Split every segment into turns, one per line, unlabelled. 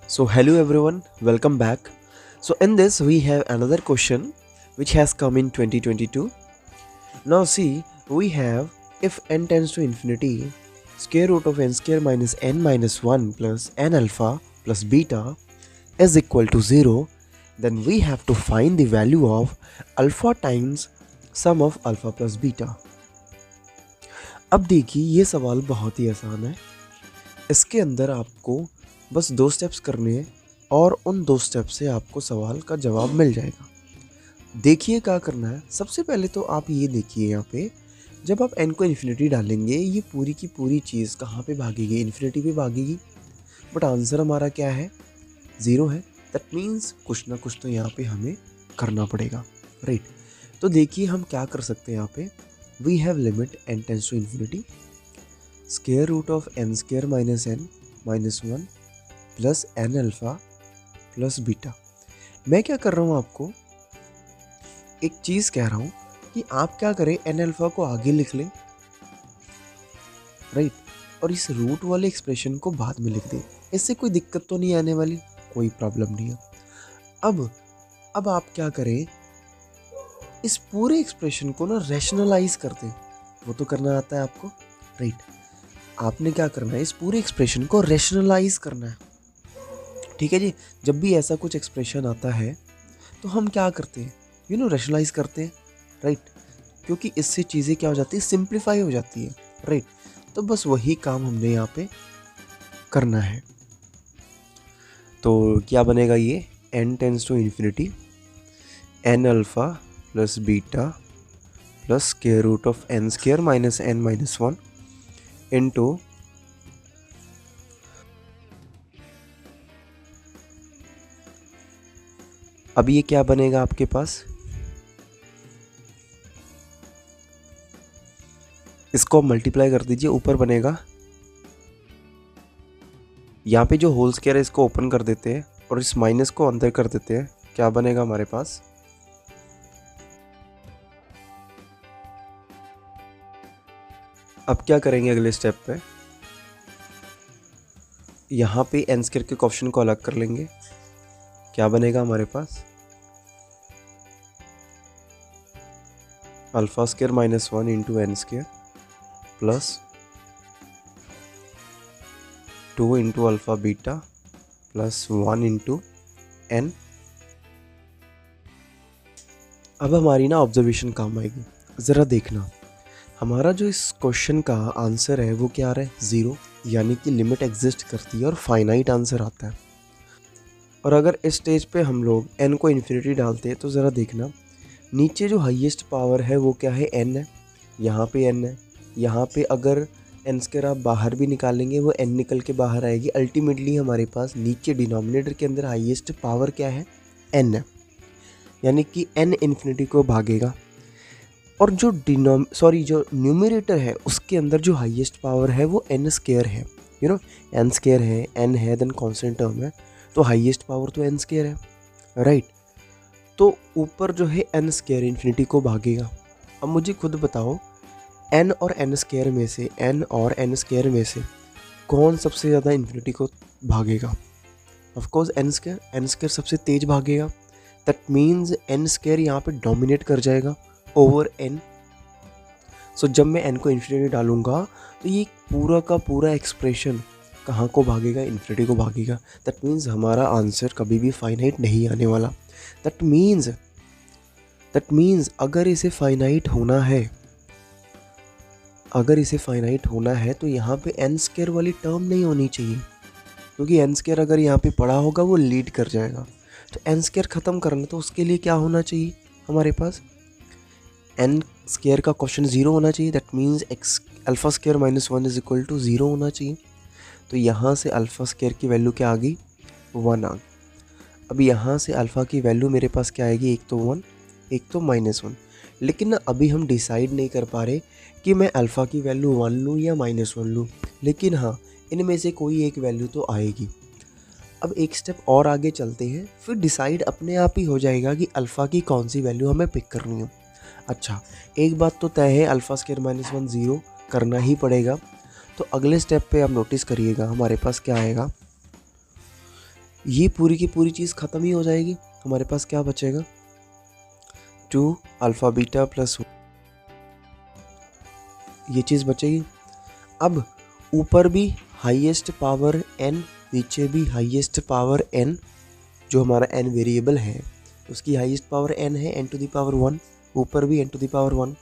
So hello everyone, welcome back. So in this we have another question which has come in 2022. Now see, we have if n tends to infinity, square root of n square minus n minus 1 plus n alpha plus beta is equal to 0, then we have to find the value of alpha times sum of alpha plus beta. अब देखिए ये सवाल बहुत ही आसान है। इसके अंदर आपको बस 2 स्टेप्स करने हैं और उन 2 स्टेप से आपको सवाल का जवाब मिल जाएगा। देखिए क्या करना है। सबसे पहले तो आप ये देखिए यहाँ पे जब आप n को इन्फिनिटी डालेंगे ये पूरी की पूरी चीज़ कहाँ पे भागेगी, इन्फिनिटी पे भागेगी। बट आंसर हमारा क्या है, 0 है। दैट मीन्स कुछ ना कुछ तो यहाँ पे हमें करना पड़ेगा, राइट। तो देखिए हम क्या कर सकते हैं यहाँ पे। We have limit n tends to infinity square root of n square minus n minus 1 plus n alpha plus beta. मैं क्या कर रहा हूँ, आपको एक चीज़ कह रहा हूँ कि आप क्या करें, एन अल्फ़ा को आगे लिख लें, राइट, और इस रूट वाले एक्सप्रेशन को बाद में लिख दें। इससे कोई दिक्कत तो नहीं आने वाली, कोई प्रॉब्लम नहीं है। अब आप क्या करें, इस पूरे एक्सप्रेशन को ना रैशनलाइज कर दें। वो तो करना आता है आपको, राइट। आपने क्या करना है, इस पूरे एक्सप्रेशन को रैशनलाइज करना है, ठीक है जी। जब भी ऐसा कुछ एक्सप्रेशन आता है तो हम क्या करते हैं, रैशनलाइज करते हैं, राइट, क्योंकि इससे चीज़ें क्या हो जाती है, सिंप्लीफाई हो जाती है, राइट। तो बस वही काम हमने यहाँ पे करना है। तो क्या बनेगा, ये n tends to infinity n alpha plus beta plus square root of n square minus n minus 1 into अब ये क्या बनेगा आपके पास, इसको मल्टीप्लाई कर दीजिए, ऊपर बनेगा। यहाँ पे जो होल स्क्वायर है इसको ओपन कर देते हैं और इस माइनस को अंदर कर देते हैं। क्या बनेगा हमारे पास, अब क्या करेंगे अगले स्टेप पे, यहाँ पे एन स्क्वायर के क्वेश्चन को अलग कर लेंगे। क्या बनेगा हमारे पास, alpha square minus 1 into N square plus 2 into alpha beta plus 1 into N. अब हमारी ना ऑब्जर्वेशन काम आएगी, ज़रा देखना। हमारा जो इस क्वेश्चन का आंसर है वो क्या आ रहा है, 0, यानी कि लिमिट एग्जिस्ट करती है और फाइनाइट आंसर आता है। और अगर इस स्टेज पे हम लोग n को इन्फिनिटी डालते हैं तो ज़रा देखना, नीचे जो हाईएस्ट पावर है वो क्या है, n है। यहाँ पे n है, यहाँ पे अगर n स्क्वायर आप बाहर भी निकालेंगे वो n निकल के बाहर आएगी। अल्टीमेटली हमारे पास नीचे डिनोमिनेटर के अंदर हाईएस्ट पावर क्या है, n है, यानी कि n इन्फिनिटी को भागेगा। और जो जो न्यूमरेटर है उसके अंदर जो हाईएस्ट पावर है वो n स्क्वायर है, n स्क्वायर है, n है, देन कांस्टेंट टर्म है, तो हाईएस्ट पावर तो n स्क्वायर है, राइट। तो ऊपर जो है n स्क्वायर इन्फिनिटी को भागेगा। अब मुझे खुद बताओ, n और n स्क्वायर में से कौन सबसे ज़्यादा इन्फिनिटी को भागेगा, ऑफकोर्स n स्क्वायर सबसे तेज भागेगा। दैट मीन्स n स्क्वायर यहाँ पे डोमिनेट कर जाएगा ओवर n। सो जब मैं n को इन्फिनिटी डालूंगा तो ये पूरा का पूरा एक्सप्रेशन कहाँ को भागेगा, इन्फिनिटी को भागेगा। दैट मीन्स हमारा आंसर कभी भी फाइनाइट नहीं आने वाला। दैट मीन्स अगर इसे फाइनाइट होना है तो यहाँ पे n स्क्वायर वाली टर्म नहीं होनी चाहिए, क्योंकि n स्क्वायर अगर यहाँ पे पड़ा होगा वो लीड कर जाएगा। तो n स्क्वायर ख़त्म करना तो उसके लिए क्या होना चाहिए, हमारे पास n स्क्वायर का क्वेश्चन 0 होना चाहिए। That means x alpha square minus 1 is equal to 0 होना चाहिए। तो यहाँ से अल्फ़ा स्क्वायर की वैल्यू क्या आ गई, 1 आ गई। अब यहाँ से अल्फ़ा की वैल्यू मेरे पास क्या आएगी, एक तो 1 एक तो माइनस 1। लेकिन ना अभी हम डिसाइड नहीं कर पा रहे कि मैं अल्फ़ा की वैल्यू 1 लूँ या माइनस 1 लूँ, लेकिन हाँ इनमें से कोई एक वैल्यू तो आएगी। अब एक स्टेप और आगे चलते हैं, फिर डिसाइड अपने आप ही हो जाएगा कि अल्फ़ा की कौन सी वैल्यू हमें पिक करनी है। अच्छा, एक बात तो तय है, अल्फ़ा स्क्वायर माइनस 1 0 करना ही पड़ेगा। तो अगले स्टेप पे आप नोटिस करिएगा हमारे पास क्या आएगा, ये पूरी की पूरी चीज़ ख़त्म ही हो जाएगी। हमारे पास क्या बचेगा, 2 अल्फ़ा बीटा प्लस ये चीज़ बचेगी। अब ऊपर भी हाईएस्ट पावर n, नीचे भी हाईएस्ट पावर n, जो हमारा n वेरिएबल है उसकी हाईएस्ट पावर n है n टू द पावर 1, ऊपर भी n to the power 1,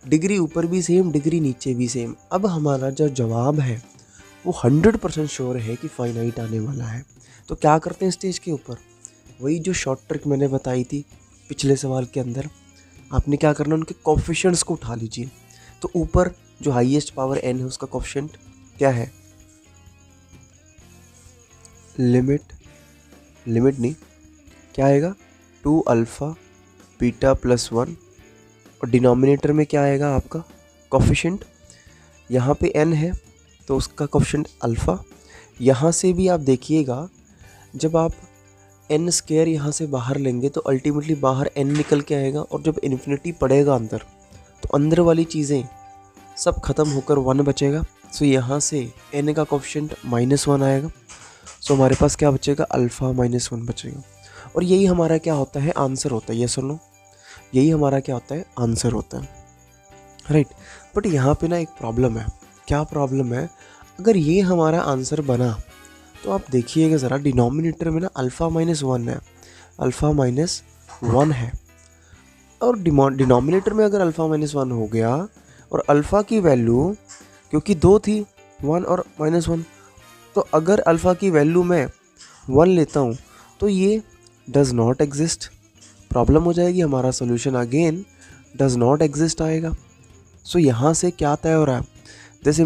degree ऊपर भी सेम, डिग्री नीचे भी सेम। अब हमारा जो जवाब है वो 100% श्योर है कि फाइनाइट आने वाला है। तो क्या करते हैं स्टेज के ऊपर, वही जो शॉर्ट ट्रिक मैंने बताई थी पिछले सवाल के अंदर, आपने क्या करना, उनके कोफिशिएंट्स को उठा लीजिए। तो ऊपर जो हाईएस्ट पावर n है उसका कोफिशिएंट क्या है, लिमिट नहीं क्या आएगा, 2 अल्फ़ा बीटा प्लस 1, और डिनोमिनेटर में क्या आएगा आपका कोफिशिएंट, यहाँ पे n है तो उसका कोफिशिएंट अल्फ़ा। यहाँ से भी आप देखिएगा जब आप n स्क्वायर यहाँ से बाहर लेंगे तो अल्टीमेटली बाहर n निकल के आएगा, और जब इन्फिनिटी पड़ेगा अंदर तो अंदर वाली चीज़ें सब खत्म होकर 1 बचेगा। सो यहाँ से n का कोफिशिएंट -1 आएगा। सो हमारे पास क्या बचेगा, अल्फ़ा -1 बचेगा। और यही हमारा क्या होता है, आंसर होता है। ये सुनो, यही हमारा क्या होता है, आंसर होता है, राइट। बट यहाँ पे ना एक प्रॉब्लम है। क्या प्रॉब्लम है, अगर ये हमारा आंसर बना तो आप देखिएगा ज़रा, डिनोमिनेटर में ना अल्फ़ा -1 है, अल्फ़ा -1 है, और डिनोमिनेटर में अगर अल्फ़ा -1 हो गया और अल्फ़ा की वैल्यू क्योंकि 2 थी, 1 और -1, तो अगर अल्फ़ा की वैल्यू मैं 1 लेता हूँ तो ये डज़ नॉट एग्जिस्ट, प्रॉब्लम हो जाएगी। हमारा solution again does not exist आएगा। सो यहाँ से क्या तय हो रहा है, this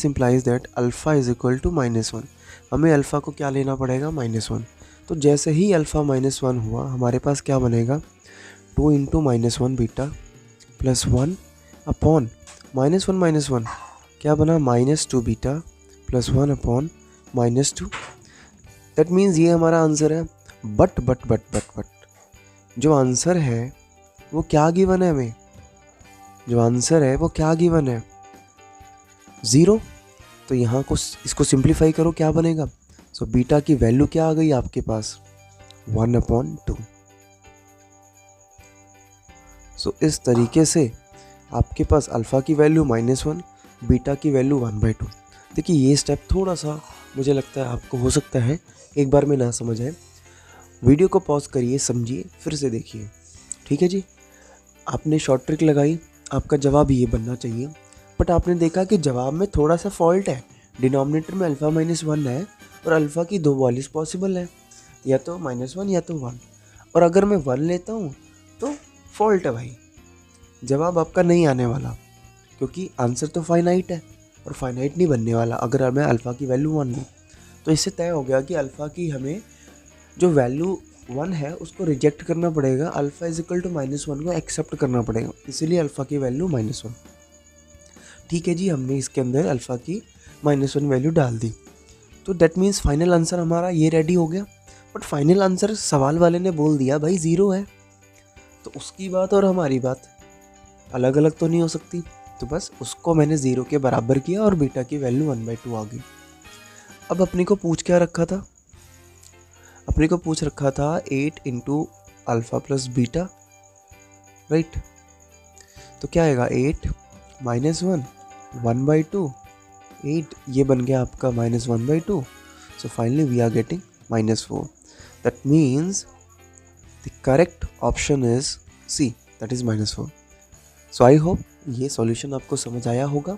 implies that alpha is equal to -1। हमें अल्फ़ा को क्या लेना पड़ेगा, -1। तो जैसे ही अल्फ़ा -1 हुआ हमारे पास क्या बनेगा, 2 इंटू -1 बीटा प्लस 1 अपॉन -1 क्या बना, -2 beta plus 1 upon -2। That means ये हमारा आंसर है। बट जो आंसर है वो क्या गिवन है हमें, जो आंसर है वो क्या गिवन है, 0। तो यहाँ को इसको सिंप्लीफाई करो, क्या बनेगा, सो बीटा की वैल्यू क्या आ गई आपके पास, 1/2। सो इस तरीके से आपके पास अल्फ़ा की वैल्यू -1, बीटा की वैल्यू 1/2। देखिए ये स्टेप थोड़ा सा मुझे लगता है आपको हो सकता है एक बार में ना समझ आए, वीडियो को पॉज करिए, समझिए, फिर से देखिए, ठीक है जी। आपने शॉर्ट ट्रिक लगाई, आपका जवाब ये बनना चाहिए, बट आपने देखा कि जवाब में थोड़ा सा फॉल्ट है। डिनोमिनेटर में अल्फ़ा -1 है और अल्फ़ा की 2 वैल्यूज पॉसिबल है, या तो -1 या तो 1, और अगर मैं 1 लेता हूँ तो फॉल्ट है भाई, जवाब आपका नहीं आने वाला, क्योंकि आंसर तो फाइनाइट है और फाइनाइट नहीं बनने वाला अगर मैं अल्फ़ा की वैल्यू 1 लूँ। तो इससे तय हो गया कि अल्फ़ा की हमें जो वैल्यू 1 है उसको रिजेक्ट करना पड़ेगा, अल्फ़ा इज इक्वल टू -1 को एक्सेप्ट करना पड़ेगा, इसीलिए अल्फ़ा की वैल्यू -1। ठीक है जी, हमने इसके अंदर अल्फ़ा की -1 वैल्यू डाल दी, तो दैट मीन्स फाइनल आंसर हमारा ये रेडी हो गया। बट फाइनल आंसर सवाल वाले ने बोल दिया भाई 0 है, तो उसकी बात और हमारी बात अलग अलग तो नहीं हो सकती, तो बस उसको मैंने 0 के बराबर किया और बीटा की वैल्यू 1/2 आ गई। अब अपने को पूछ क्या रखा था, अपने को पूछ रखा था 8 into alpha plus beta, right. तो क्या आएगा, 8 -1 1/2, 8 ये बन गया आपका -1/2। So finally we are getting -4। That means the correct option is C, that is -4। So I hope ये सॉल्यूशन आपको समझ आया होगा।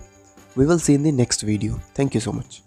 We will see in the next video. Thank you so much.